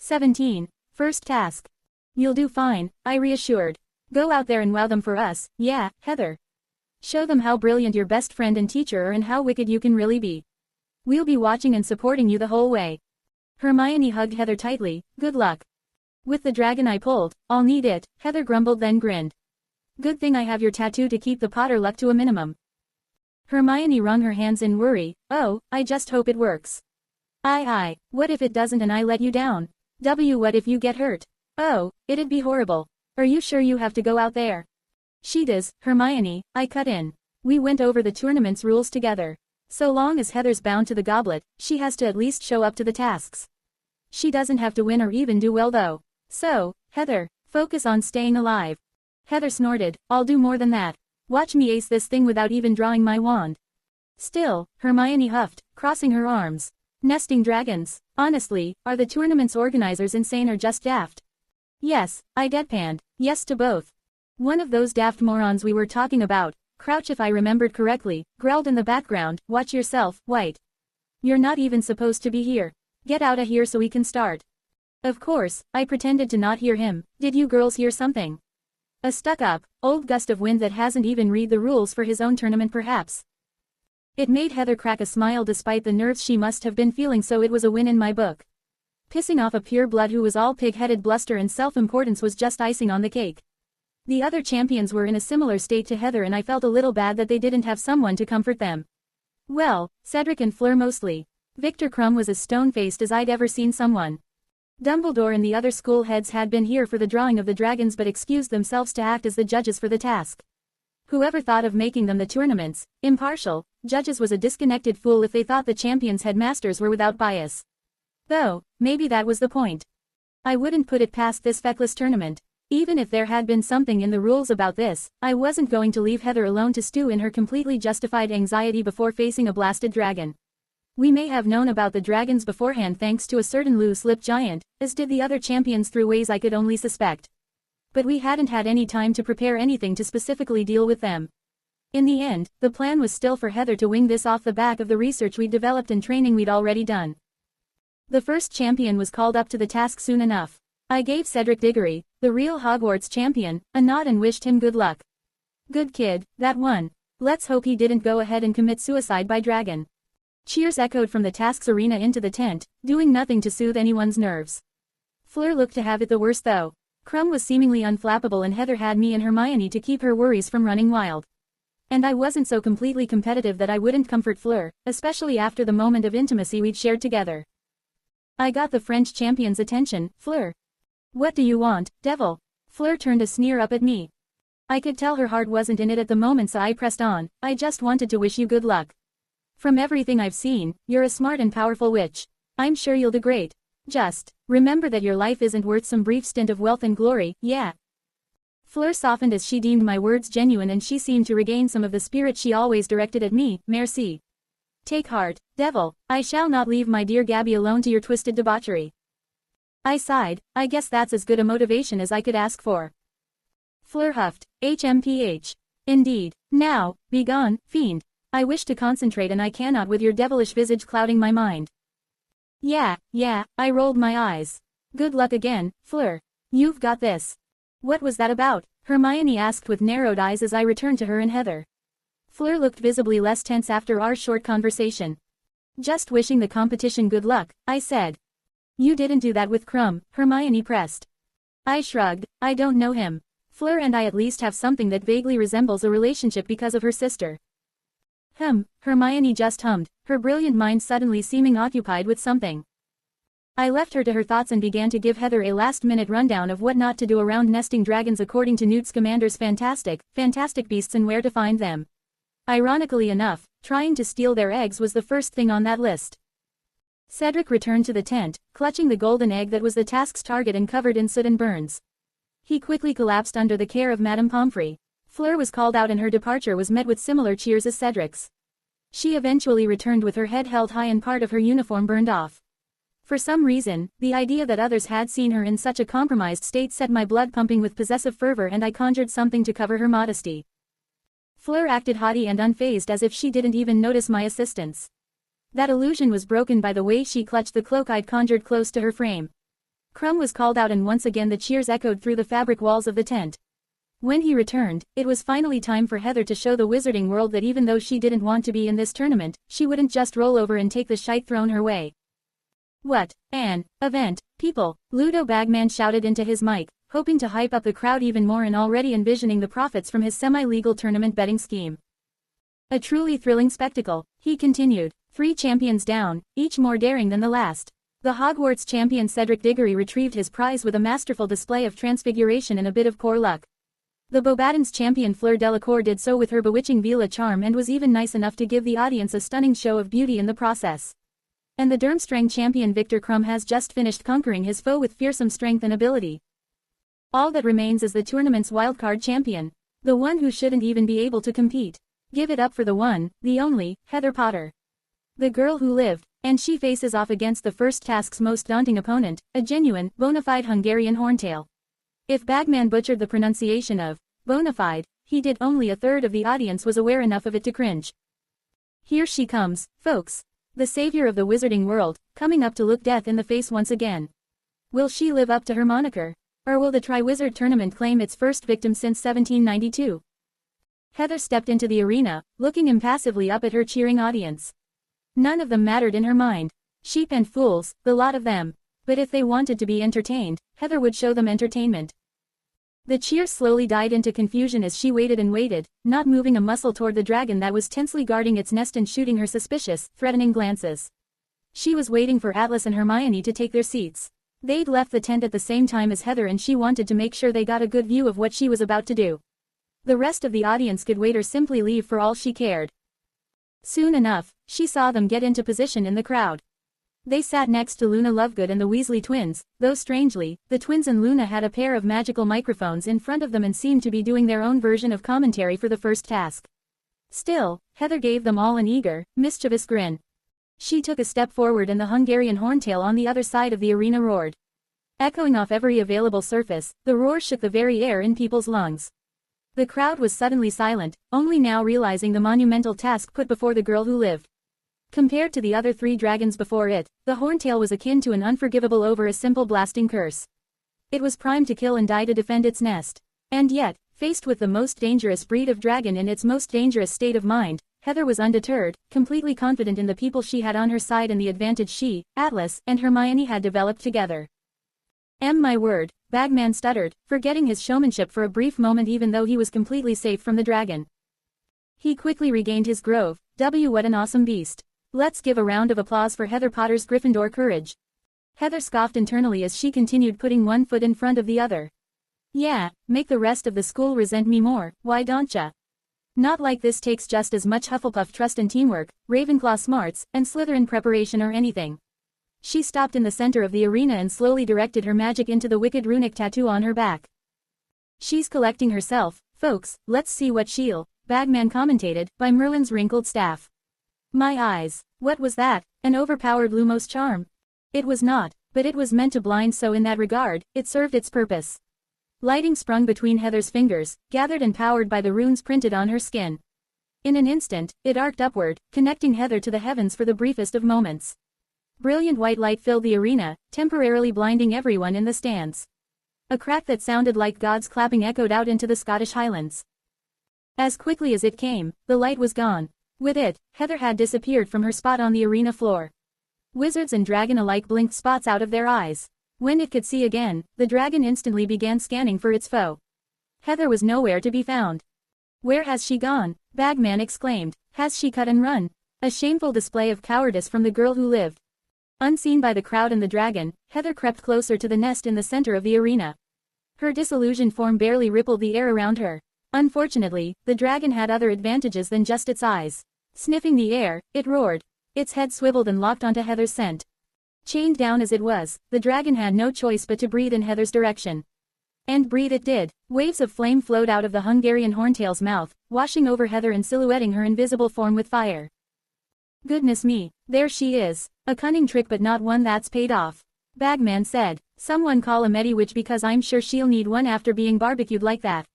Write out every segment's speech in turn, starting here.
17. First task. You'll do fine, I reassured. Go out there and wow them for us, yeah, Heather. Show them how brilliant your best friend and teacher are and how wicked you can really be. We'll be watching and supporting you the whole way. Hermione hugged Heather tightly. Good luck. With the dragon I pulled, I'll need it, Heather grumbled then grinned. Good thing I have your tattoo to keep the Potter luck to a minimum. Hermione wrung her hands in worry. Oh, I just hope it works. Aye, what if it doesn't and I let you down? What if you get hurt? Oh, it'd be horrible. Are you sure you have to go out there? She does, Hermione, I cut in. We went over the tournament's rules together. So long as Heather's bound to the goblet, she has to at least show up to the tasks. She doesn't have to win or even do well though. So, Heather, focus on staying alive. Heather snorted, I'll do more than that. Watch me ace this thing without even drawing my wand. Still, Hermione huffed, crossing her arms. Nesting dragons. Honestly, are the tournament's organizers insane or just daft? Yes, I deadpanned, yes to both. One of those daft morons we were talking about, Crouch if I remembered correctly, growled in the background, watch yourself, White. You're not even supposed to be here. Get out of here so we can start. Of course, I pretended to not hear him. Did you girls hear something? A stuck-up, old gust of wind that hasn't even read the rules for his own tournament perhaps. It made Heather crack a smile despite the nerves she must have been feeling, so it was a win in my book. Pissing off a pureblood who was all pig-headed bluster and self-importance was just icing on the cake. The other champions were in a similar state to Heather and I felt a little bad that they didn't have someone to comfort them. Well, Cedric and Fleur mostly. Victor Crumb was as stone-faced as I'd ever seen someone. Dumbledore and the other school heads had been here for the drawing of the dragons but excused themselves to act as the judges for the task. Whoever thought of making them the tournament's impartial judges was a disconnected fool if they thought the champions' headmasters were without bias. Though, maybe that was the point. I wouldn't put it past this feckless tournament. Even if there had been something in the rules about this, I wasn't going to leave Heather alone to stew in her completely justified anxiety before facing a blasted dragon. We may have known about the dragons beforehand thanks to a certain loose-lipped giant, as did the other champions through ways I could only suspect. But we hadn't had any time to prepare anything to specifically deal with them. In the end, the plan was still for Heather to wing this off the back of the research we'd developed and training we'd already done. The first champion was called up to the task soon enough. I gave Cedric Diggory, the real Hogwarts champion, a nod and wished him good luck. Good kid, that one. Let's hope he didn't go ahead and commit suicide by dragon. Cheers echoed from the tasks arena into the tent, doing nothing to soothe anyone's nerves. Fleur looked to have it the worst though. Crumb was seemingly unflappable and Heather had me and Hermione to keep her worries from running wild. And I wasn't so completely competitive that I wouldn't comfort Fleur, especially after the moment of intimacy we'd shared together. I got the French champion's attention, Fleur. What do you want, devil? Fleur turned a sneer up at me. I could tell her heart wasn't in it at the moment so I pressed on, I just wanted to wish you good luck. From everything I've seen, you're a smart and powerful witch. I'm sure you'll do great. Just remember that your life isn't worth some brief stint of wealth and glory, yeah. Fleur softened as she deemed my words genuine and she seemed to regain some of the spirit she always directed at me, merci. Take heart, devil, I shall not leave my dear Gabby alone to your twisted debauchery. I sighed, I guess that's as good a motivation as I could ask for. Fleur huffed, HMPH. Indeed. Now, begone, fiend. I wish to concentrate and I cannot with your devilish visage clouding my mind. Yeah, I rolled my eyes. Good luck again, Fleur. You've got this. What was that about? Hermione asked with narrowed eyes as I returned to her and Heather. Fleur looked visibly less tense after our short conversation. Just wishing the competition good luck, I said. You didn't do that with Crumb, Hermione pressed. I shrugged, I don't know him. Fleur and I at least have something that vaguely resembles a relationship because of her sister. Hermione just hummed, her brilliant mind suddenly seeming occupied with something. I left her to her thoughts and began to give Heather a last-minute rundown of what not to do around nesting dragons according to Newt Scamander's Fantastic Beasts and where to find them. Ironically enough, trying to steal their eggs was the first thing on that list. Cedric returned to the tent, clutching the golden egg that was the task's target and covered in soot and burns. He quickly collapsed under the care of Madame Pomfrey. Fleur was called out and her departure was met with similar cheers as Cedric's. She eventually returned with her head held high and part of her uniform burned off. For some reason, the idea that others had seen her in such a compromised state set my blood pumping with possessive fervor and I conjured something to cover her modesty. Fleur acted haughty and unfazed as if she didn't even notice my assistance. That illusion was broken by the way she clutched the cloak I'd conjured close to her frame. Crumb was called out and once again the cheers echoed through the fabric walls of the tent. When he returned, it was finally time for Heather to show the wizarding world that even though she didn't want to be in this tournament, she wouldn't just roll over and take the shite thrown her way. What an event, people, Ludo Bagman shouted into his mic, hoping to hype up the crowd even more and already envisioning the profits from his semi-legal tournament betting scheme. A truly thrilling spectacle, he continued, 3 champions down, each more daring than the last. The Hogwarts champion Cedric Diggory retrieved his prize with a masterful display of transfiguration and a bit of poor luck. The Bobadins champion Fleur Delacour did so with her bewitching Vila charm and was even nice enough to give the audience a stunning show of beauty in the process. And the Durmstrang champion Victor Crumb has just finished conquering his foe with fearsome strength and ability. All that remains is the tournament's wildcard champion. The one who shouldn't even be able to compete. Give it up for the one, the only, Heather Potter. The girl who lived, and she faces off against the first task's most daunting opponent, a genuine, bona fide Hungarian horntail. If Bagman butchered the pronunciation of bona fide, he did. Only a third of the audience was aware enough of it to cringe. Here she comes, folks. The savior of the wizarding world, coming up to look death in the face once again. Will she live up to her moniker? Or will the Triwizard Tournament claim its first victim since 1792? Heather stepped into the arena, looking impassively up at her cheering audience. None of them mattered in her mind. Sheep and fools, the lot of them. But if they wanted to be entertained, Heather would show them entertainment. The cheers slowly died into confusion as she waited and waited, not moving a muscle toward the dragon that was tensely guarding its nest and shooting her suspicious, threatening glances. She was waiting for Atlas and Hermione to take their seats. They'd left the tent at the same time as Heather and she wanted to make sure they got a good view of what she was about to do. The rest of the audience could wait or simply leave for all she cared. Soon enough, she saw them get into position in the crowd. They sat next to Luna Lovegood and the Weasley twins, though strangely, the twins and Luna had a pair of magical microphones in front of them and seemed to be doing their own version of commentary for the first task. Still, Heather gave them all an eager, mischievous grin. She took a step forward and the Hungarian horntail on the other side of the arena roared. Echoing off every available surface, the roar shook the very air in people's lungs. The crowd was suddenly silent, only now realizing the monumental task put before the girl who lived. Compared to the other 3 dragons before it, the horntail was akin to an unforgivable over a simple blasting curse. It was primed to kill and die to defend its nest. And yet, faced with the most dangerous breed of dragon in its most dangerous state of mind, Heather was undeterred, completely confident in the people she had on her side and the advantage she, Atlas, and Hermione had developed together. My word, Bagman stuttered, forgetting his showmanship for a brief moment even though he was completely safe from the dragon. He quickly regained his grove. What an awesome beast. Let's give a round of applause for Heather Potter's Gryffindor courage. Heather scoffed internally as she continued putting one foot in front of the other. Yeah, make the rest of the school resent me more, why don't ya? Not like this takes just as much Hufflepuff trust and teamwork, Ravenclaw smarts, and Slytherin preparation or anything. She stopped in the center of the arena and slowly directed her magic into the wicked runic tattoo on her back. She's collecting herself, folks, let's see what she'll, Bagman commentated, by Merlin's wrinkled staff. My eyes, what was that, an overpowered Lumos charm? It was not, but it was meant to blind so in that regard, it served its purpose. Lighting sprung between Heather's fingers, gathered and powered by the runes printed on her skin. In an instant, it arced upward, connecting Heather to the heavens for the briefest of moments. Brilliant white light filled the arena, temporarily blinding everyone in the stands. A crack that sounded like God's clapping echoed out into the Scottish Highlands. As quickly as it came, the light was gone. With it, Heather had disappeared from her spot on the arena floor. Wizards and dragon alike blinked spots out of their eyes. When it could see again, the dragon instantly began scanning for its foe. Heather was nowhere to be found. Where has she gone? Bagman exclaimed. Has she cut and run? A shameful display of cowardice from the girl who lived. Unseen by the crowd and the dragon, Heather crept closer to the nest in the center of the arena. Her disillusioned form barely rippled the air around her. Unfortunately, the dragon had other advantages than just its eyes. Sniffing the air, it roared. Its head swiveled and locked onto Heather's scent. Chained down as it was, the dragon had no choice but to breathe in Heather's direction. And breathe it did. Waves of flame flowed out of the Hungarian horntail's mouth, washing over Heather and silhouetting her invisible form with fire. Goodness me, there she is. A cunning trick but not one that's paid off. Bagman said. Someone call a Mediwitch because I'm sure she'll need one after being barbecued like that.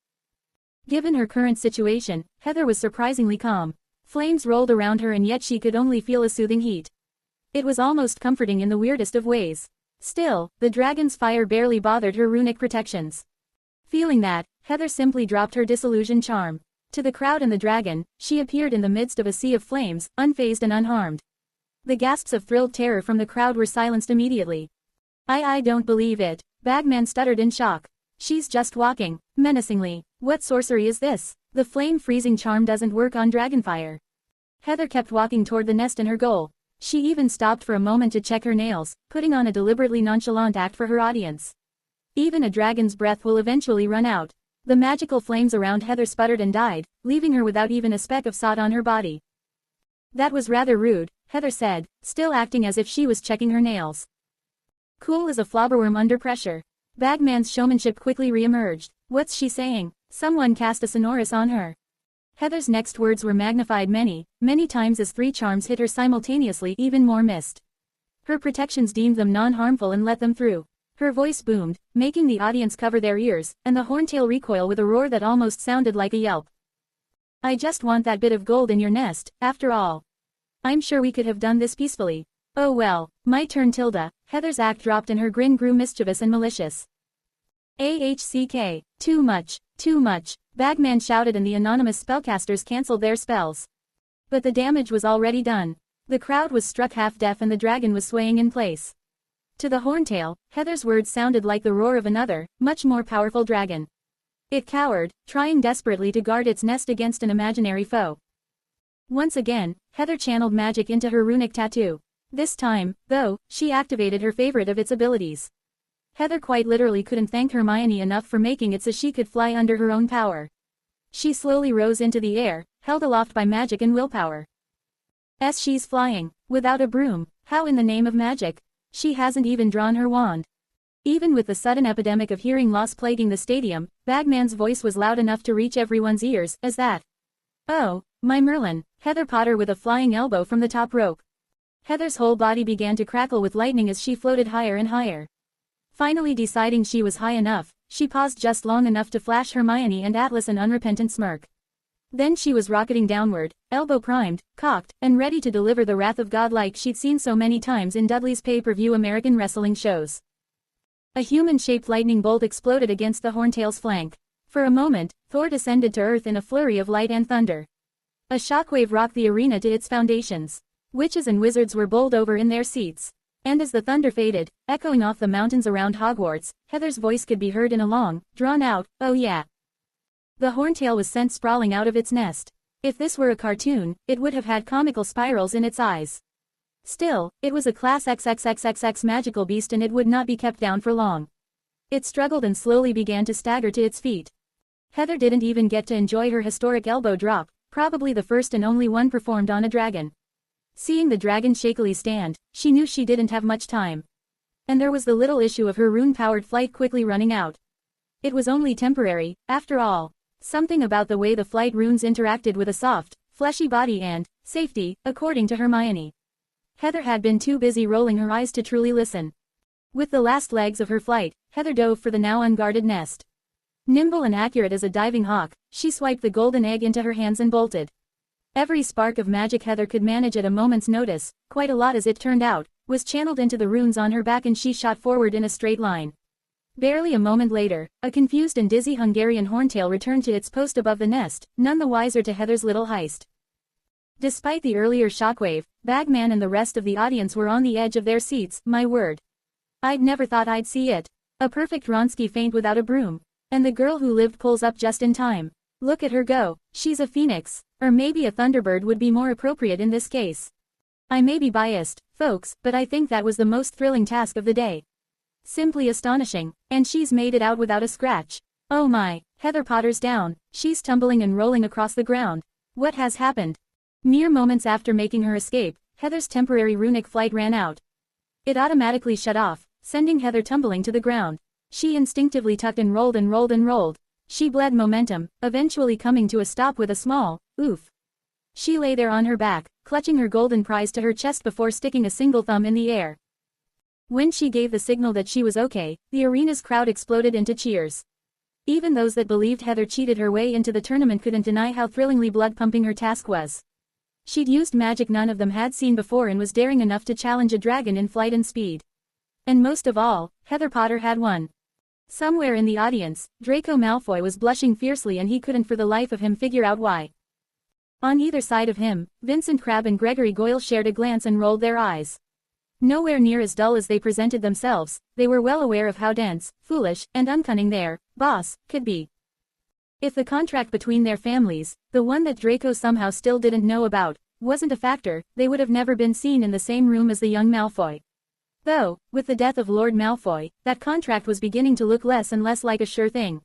Given her current situation, Heather was surprisingly calm. Flames rolled around her and yet she could only feel a soothing heat. It was almost comforting in the weirdest of ways. Still, the dragon's fire barely bothered her runic protections. Feeling that, Heather simply dropped her disillusioned charm. To the crowd and the dragon, she appeared in the midst of a sea of flames, unfazed and unharmed. The gasps of thrilled terror from the crowd were silenced immediately. I don't believe it, Bagman stuttered in shock. She's just walking, menacingly. What sorcery is this? The flame-freezing charm doesn't work on dragonfire. Heather kept walking toward the nest and her goal. She even stopped for a moment to check her nails, putting on a deliberately nonchalant act for her audience. Even a dragon's breath will eventually run out. The magical flames around Heather sputtered and died, leaving her without even a speck of sod on her body. That was rather rude, Heather said, still acting as if she was checking her nails. Cool as a flobberworm under pressure. Bagman's showmanship quickly re-emerged. What's she saying? Someone cast a sonorous on her. Heather's next words were magnified many times as 3 charms hit her simultaneously, even more missed. Her protections deemed them non-harmful and let them through. Her voice boomed, making the audience cover their ears, and the horntail recoil with a roar that almost sounded like a yelp. I just want that bit of gold in your nest, after all. I'm sure we could have done this peacefully. Oh well, my turn Tilda. Heather's act dropped and her grin grew mischievous and malicious. AHCK, too much, Bagman shouted and the anonymous spellcasters cancelled their spells. But the damage was already done. The crowd was struck half-deaf and the dragon was swaying in place. To the horntail, Heather's words sounded like the roar of another, much more powerful dragon. It cowered, trying desperately to guard its nest against an imaginary foe. Once again, Heather channeled magic into her runic tattoo. This time, though, she activated her favorite of its abilities. Heather quite literally couldn't thank Hermione enough for making it so she could fly under her own power. She slowly rose into the air, held aloft by magic and willpower. She's flying, without a broom. How in the name of magic? She hasn't even drawn her wand. Even with the sudden epidemic of hearing loss plaguing the stadium, Bagman's voice was loud enough to reach everyone's ears, as that. Oh, my Merlin, Heather Potter with a flying elbow from the top rope. Heather's whole body began to crackle with lightning as she floated higher and higher. Finally deciding she was high enough, she paused just long enough to flash Hermione and Atlas an unrepentant smirk. Then she was rocketing downward, elbow primed, cocked, and ready to deliver the wrath of God like she'd seen so many times in Dudley's pay-per-view American wrestling shows. A human-shaped lightning bolt exploded against the horntail's flank. For a moment, Thor descended to earth in a flurry of light and thunder. A shockwave rocked the arena to its foundations. Witches and wizards were bowled over in their seats. And as the thunder faded, echoing off the mountains around Hogwarts, Heather's voice could be heard in a long, drawn-out, "Oh yeah." The horntail was sent sprawling out of its nest. If this were a cartoon, it would have had comical spirals in its eyes. Still, it was a class XXXXX magical beast and it would not be kept down for long. It struggled and slowly began to stagger to its feet. Heather didn't even get to enjoy her historic elbow drop, probably the first and only one performed on a dragon. Seeing the dragon shakily stand, she knew she didn't have much time. And there was the little issue of her rune-powered flight quickly running out. It was only temporary, after all. Something about the way the flight runes interacted with a soft, fleshy body and safety, according to Hermione. Heather had been too busy rolling her eyes to truly listen. With the last legs of her flight, Heather dove for the now unguarded nest. Nimble and accurate as a diving hawk, she swiped the golden egg into her hands and bolted. Every spark of magic Heather could manage at a moment's notice, quite a lot as it turned out, was channeled into the runes on her back and she shot forward in a straight line. Barely a moment later, a confused and dizzy Hungarian horntail returned to its post above the nest, none the wiser to Heather's little heist. Despite the earlier shockwave, Bagman and the rest of the audience were on the edge of their seats. My word. I'd never thought I'd see it. A perfect Wronski feint without a broom. And the girl who lived pulls up just in time. Look at her go, she's a phoenix, or maybe a thunderbird would be more appropriate in this case. I may be biased, folks, but I think that was the most thrilling task of the day. Simply astonishing, and she's made it out without a scratch. Oh my, Heather Potter's down, she's tumbling and rolling across the ground. What has happened? Mere moments after making her escape, Heather's temporary runic flight ran out. It automatically shut off, sending Heather tumbling to the ground. She instinctively tucked and rolled and rolled and rolled. She bled momentum, eventually coming to a stop with a small, oof. She lay there on her back, clutching her golden prize to her chest before sticking a single thumb in the air. When she gave the signal that she was okay, the arena's crowd exploded into cheers. Even those that believed Heather cheated her way into the tournament couldn't deny how thrillingly blood-pumping her task was. She'd used magic none of them had seen before and was daring enough to challenge a dragon in flight and speed. And most of all, Heather Potter had won. Somewhere in the audience, Draco Malfoy was blushing fiercely and he couldn't for the life of him figure out why. On either side of him, Vincent Crabbe and Gregory Goyle shared a glance and rolled their eyes. Nowhere near as dull as they presented themselves, they were well aware of how dense, foolish, and uncunning their boss could be. If the contract between their families, the one that Draco somehow still didn't know about, wasn't a factor, they would have never been seen in the same room as the young Malfoy. Though, with the death of Lord Malfoy, that contract was beginning to look less and less like a sure thing.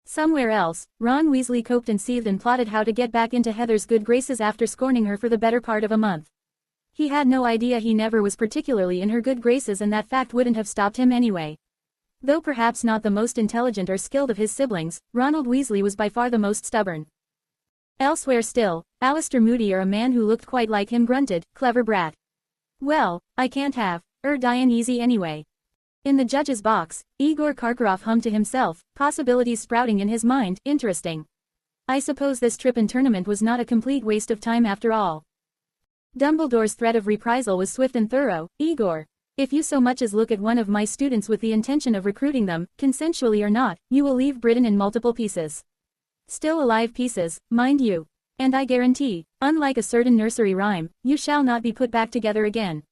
Somewhere else, Ron Weasley coped and seethed and plotted how to get back into Heather's good graces after scorning her for the better part of a month. He had no idea he never was particularly in her good graces, and that fact wouldn't have stopped him anyway. Though perhaps not the most intelligent or skilled of his siblings, Ronald Weasley was by far the most stubborn. Elsewhere still, Alistair Moody, or a man who looked quite like him, grunted, "Clever brat. Well, I can't have dying easy anyway." In the judge's box, Igor Karkaroff hummed to himself, possibilities sprouting in his mind. Interesting. I suppose this trip and tournament was not a complete waste of time after all. Dumbledore's threat of reprisal was swift and thorough. "Igor, if you so much as look at one of my students with the intention of recruiting them, consensually or not, you will leave Britain in multiple pieces. Still alive pieces, mind you. And I guarantee, unlike a certain nursery rhyme, you shall not be put back together again."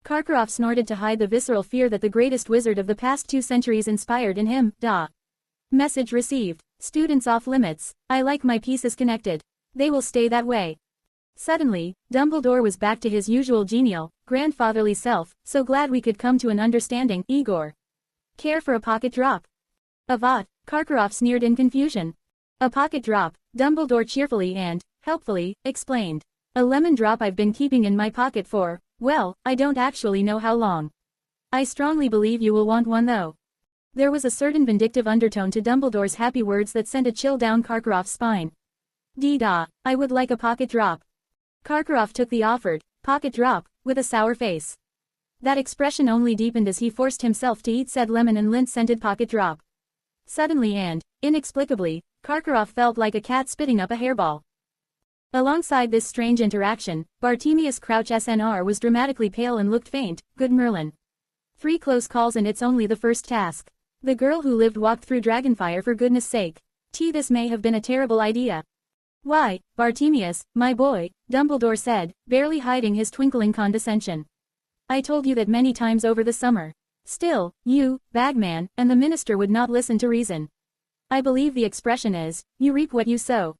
Karkaroff snorted to hide the visceral fear that the greatest wizard of the past 2 centuries inspired in him. Message received. Students off limits. I like my pieces connected. They will stay that way. Suddenly, Dumbledore was back to his usual genial, grandfatherly self. "So glad we could come to an understanding, Igor. Care for a pocket drop?" "Avat," Karkaroff sneered in confusion. "A pocket drop," Dumbledore cheerfully and helpfully explained. "A lemon drop I've been keeping in my pocket for, well, I don't actually know how long. I strongly believe you will want one though." There was a certain vindictive undertone to Dumbledore's happy words that sent a chill down Karkaroff's spine. "Dee-da, I would like a pocket drop." Karkaroff took the offered pocket drop with a sour face. That expression only deepened as he forced himself to eat said lemon and lint-scented pocket drop. Suddenly and inexplicably, Karkaroff felt like a cat spitting up a hairball. Alongside this strange interaction, Bartemius Crouch SNR was dramatically pale and looked faint. "Good Merlin. 3 close calls and it's only the first task. The girl who lived walked through Dragonfire, for goodness sake. This may have been a terrible idea." "Why, Bartemius, my boy," Dumbledore said, barely hiding his twinkling condescension. "I told you that many times over the summer. Still, you, bagman, and the minister would not listen to reason. I believe the expression is, you reap what you sow."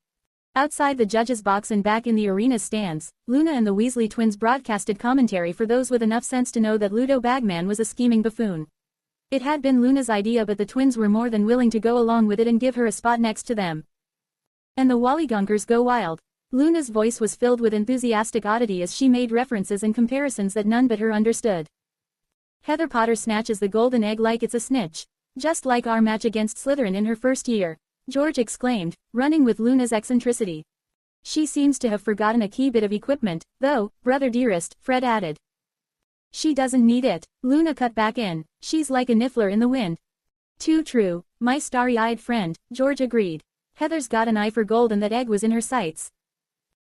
Outside the judge's box and back in the arena's stands, Luna and the Weasley twins broadcasted commentary for those with enough sense to know that Ludo Bagman was a scheming buffoon. It had been Luna's idea, but the twins were more than willing to go along with it and give her a spot next to them. And the Wollygonkers go wild. Luna's voice was filled with enthusiastic oddity as she made references and comparisons that none but her understood. "Heather Potter snatches the golden egg like it's a snitch. Just like our match against Slytherin in her first year," George exclaimed, running with Luna's eccentricity. "She seems to have forgotten a key bit of equipment, though, brother dearest," Fred added. "She doesn't need it," Luna cut back in. "She's like a niffler in the wind." "Too true, my starry-eyed friend," George agreed. "Heather's got an eye for gold and that egg was in her sights."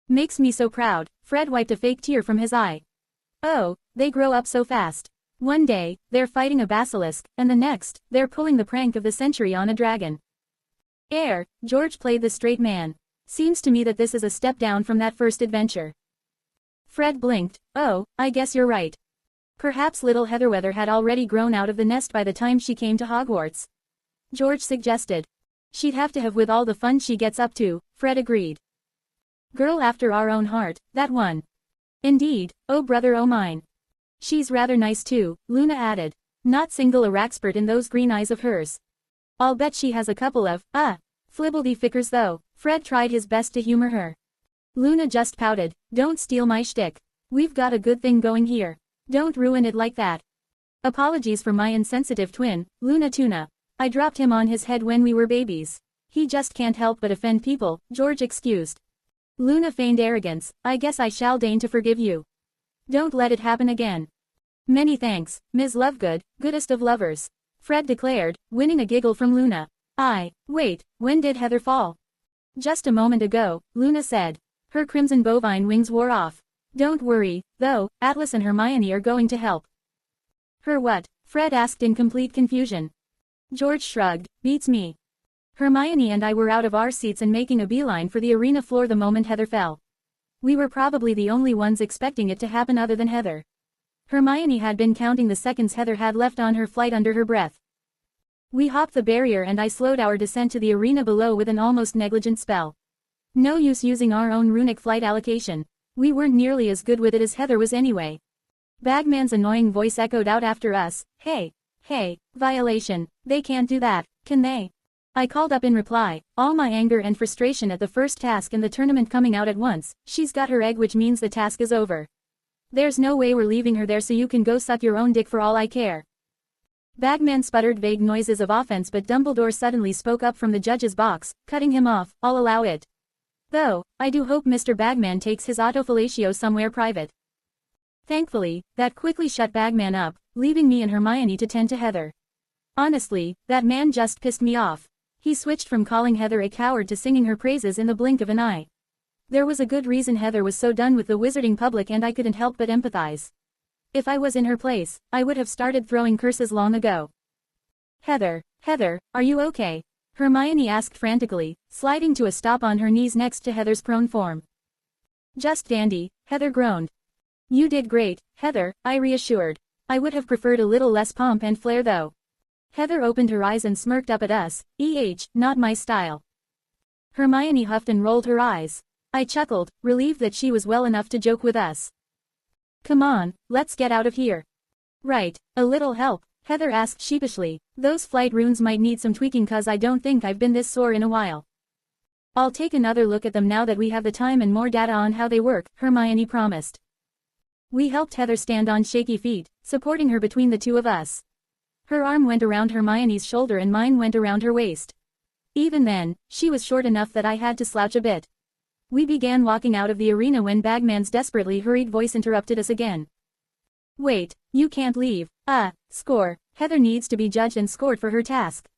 "Makes me so proud," Fred wiped a fake tear from his eye. "Oh, they grow up so fast. One day, they're fighting a basilisk, and the next, they're pulling the prank of the century on a dragon." George played the straight man. "Seems to me that this is a step down from that first adventure." Fred blinked. "Oh, I guess you're right. Perhaps little Heatherweather had already grown out of the nest by the time she came to Hogwarts," George suggested. "She'd have to have with all the fun she gets up to," Fred agreed. "Girl after our own heart, that one." "Indeed, oh brother oh mine. She's rather nice too," Luna added. "Not single a rackspert in those green eyes of hers. I'll bet she has a couple of, flibbledy-fickers though." Fred tried his best to humor her. Luna just pouted. "Don't steal my shtick. We've got a good thing going here. Don't ruin it like that." "Apologies for my insensitive twin, Luna Tuna. I dropped him on his head when we were babies. He just can't help but offend people," George excused. Luna feigned arrogance. "I guess I shall deign to forgive you. Don't let it happen again." "Many thanks, Ms. Lovegood, goodest of lovers," Fred declared, winning a giggle from Luna. Wait, when did Heather fall?" "Just a moment ago," Luna said. "Her crimson bovine wings wore off. Don't worry, though, Atlas and Hermione are going to help." Her what? Fred asked in complete confusion. George shrugged. Beats me. Hermione and I were out of our seats and making a beeline for the arena floor the moment Heather fell. We were probably the only ones expecting it to happen other than Heather. Hermione had been counting the seconds Heather had left on her flight under her breath. We hopped the barrier and I slowed our descent to the arena below with an almost negligent spell. No use using our own runic flight allocation. We weren't nearly as good with it as Heather was anyway. Bagman's annoying voice echoed out after us, "Hey, violation, they can't do that, can they?" I called up in reply, all my anger and frustration at the first task and the tournament coming out at once. "She's got her egg, which means the task is over. There's no way we're leaving her there, so you can go suck your own dick for all I care." Bagman sputtered vague noises of offense, but Dumbledore suddenly spoke up from the judge's box, cutting him off. "I'll allow it. Though, I do hope Mr. Bagman takes his autofellatio somewhere private." Thankfully, that quickly shut Bagman up, leaving me and Hermione to tend to Heather. Honestly, that man just pissed me off. He switched from calling Heather a coward to singing her praises in the blink of an eye. There was a good reason Heather was so done with the wizarding public, and I couldn't help but empathize. If I was in her place, I would have started throwing curses long ago. Heather, are you okay?" Hermione asked frantically, sliding to a stop on her knees next to Heather's prone form. "Just dandy," Heather groaned. "You did great, Heather," I reassured. "I would have preferred a little less pomp and flair though." Heather opened her eyes and smirked up at us. Not my style." Hermione huffed and rolled her eyes. I chuckled, relieved that she was well enough to joke with us. "Come on, let's get out of here." "Right, a little help?" Heather asked sheepishly. "Those flight runes might need some tweaking, cause I don't think I've been this sore in a while." "I'll take another look at them now that we have the time and more data on how they work," Hermione promised. We helped Heather stand on shaky feet, supporting her between the two of us. Her arm went around Hermione's shoulder and mine went around her waist. Even then, she was short enough that I had to slouch a bit. We began walking out of the arena when Bagman's desperately hurried voice interrupted us again. "Wait, you can't leave. Score. Heather needs to be judged and scored for her task."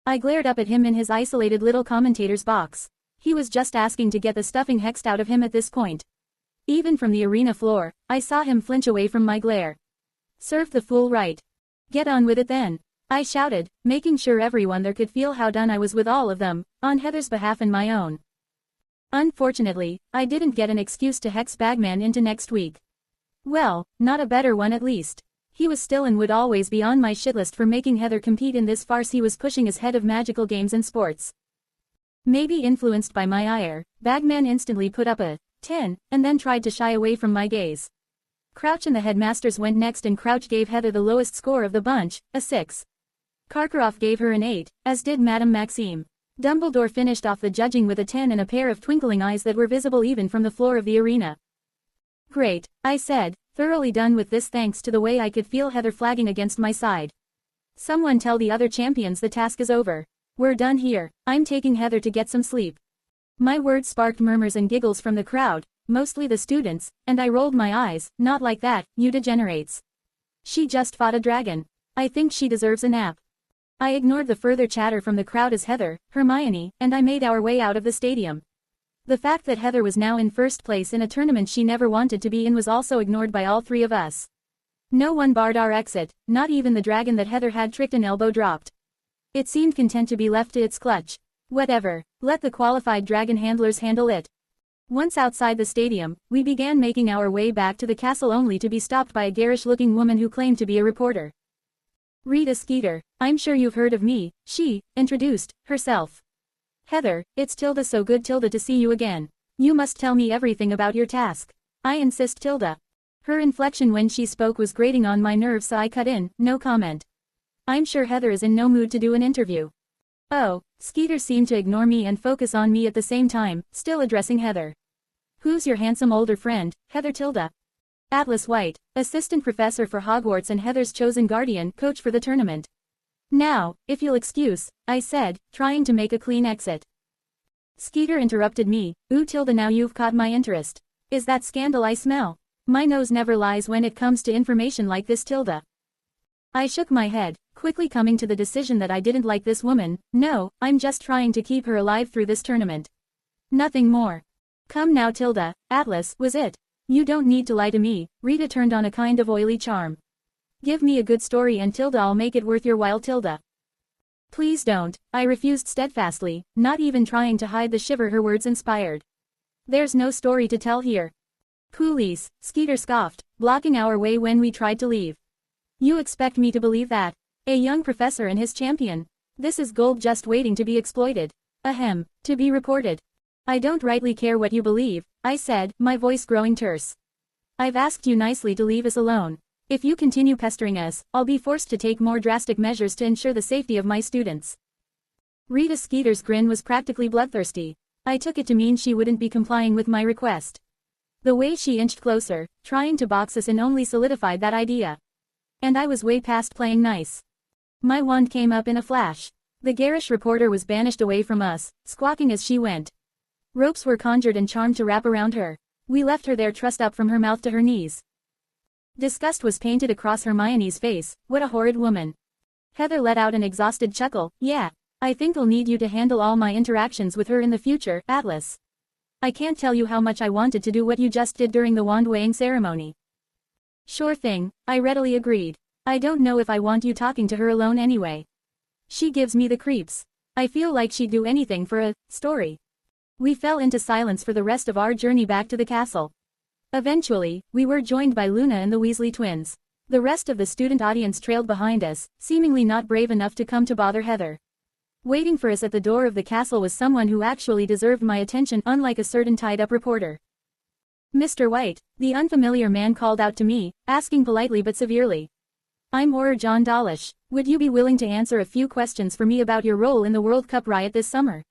I glared up at him in his isolated little commentator's box. He was just asking to get the stuffing hexed out of him at this point. Even from the arena floor, I saw him flinch away from my glare. "Serve the fool right. Get on with it then," I shouted, making sure everyone there could feel how done I was with all of them, on Heather's behalf and my own. Unfortunately, I didn't get an excuse to hex Bagman into next week. Well, not a better one at least. He was still and would always be on my shitlist for making Heather compete in this farce he was pushing as head of magical games and sports. Maybe influenced by my ire, Bagman instantly put up a 10, and then tried to shy away from my gaze. Crouch and the headmasters went next, and Crouch gave Heather the lowest score of the bunch, a 6. Karkaroff gave her an 8, as did Madame Maxime. Dumbledore finished off the judging with a 10 and a pair of twinkling eyes that were visible even from the floor of the arena. "Great," I said, thoroughly done with this thanks to the way I could feel Heather flagging against my side. "Someone tell the other champions the task is over. We're done here. I'm taking Heather to get some sleep." My words sparked murmurs and giggles from the crowd, mostly the students, and I rolled my eyes. "Not like that, you degenerates. She just fought a dragon. I think she deserves a nap." I ignored the further chatter from the crowd as Heather, Hermione, and I made our way out of the stadium. The fact that Heather was now in first place in a tournament she never wanted to be in was also ignored by all three of us. No one barred our exit, not even the dragon that Heather had tricked and elbow dropped. It seemed content to be left to its clutch. Whatever, let the qualified dragon handlers handle it. Once outside the stadium, we began making our way back to the castle only to be stopped by a garish-looking woman who claimed to be a reporter. "Rita Skeeter, I'm sure you've heard of me," she introduced herself. "Heather, it's Tilda, so good Tilda to see you again. You must tell me everything about your task." "I insist, Tilda." Her inflection when she spoke was grating on my nerves, so I cut in, "No comment. I'm sure Heather is in no mood to do an interview." "Oh." Skeeter seemed to ignore me and focus on me at the same time, still addressing Heather. "Who's your handsome older friend, Heather?" "Tilda. Atlas White, assistant professor for Hogwarts and Heather's chosen guardian, coach for the tournament." "Now, if you'll excuse," I said, trying to make a clean exit. Skeeter interrupted me. "Ooh Tilda, now you've caught my interest. Is that scandal I smell? My nose never lies when it comes to information like this, Tilda." I shook my head, quickly coming to the decision that I didn't like this woman. "No, I'm just trying to keep her alive through this tournament. Nothing more." "Come now Tilda, Atlas was it. You don't need to lie to me." Rita turned on a kind of oily charm. Give me a good story and Tilda, I'll make it worth your while, Tilda. Please don't, I refused steadfastly, not even trying to hide the shiver her words inspired. There's no story to tell here. Police, Skeeter scoffed, blocking our way when we tried to leave. You expect me to believe that? A young professor and his champion. This is gold just waiting to be exploited. Ahem, to be reported. I don't rightly care what you believe, I said, my voice growing terse. I've asked you nicely to leave us alone. If you continue pestering us, I'll be forced to take more drastic measures to ensure the safety of my students. Rita Skeeter's grin was practically bloodthirsty. I took it to mean she wouldn't be complying with my request. The way she inched closer, trying to box us in, only solidified that idea. And I was way past playing nice. My wand came up in a flash. The garish reporter was banished away from us, squawking as she went. Ropes were conjured and charmed to wrap around her. We left her there, trussed up from her mouth to her knees. Disgust was painted across Hermione's face. What a horrid woman. Heather let out an exhausted chuckle. Yeah, I think I'll need you to handle all my interactions with her in the future, Atlas. I can't tell you how much I wanted to do what you just did during the wand-weighing ceremony. Sure thing, I readily agreed. I don't know if I want you talking to her alone anyway. She gives me the creeps. I feel like she'd do anything for a story. We fell into silence for the rest of our journey back to the castle. Eventually, we were joined by Luna and the Weasley twins. The rest of the student audience trailed behind us, seemingly not brave enough to come to bother Heather. Waiting for us at the door of the castle was someone who actually deserved my attention, unlike a certain tied-up reporter. Mr. White, the unfamiliar man called out to me, asking politely but severely. I'm Auror John Dawlish. Would you be willing to answer a few questions for me about your role in the World Cup riot this summer?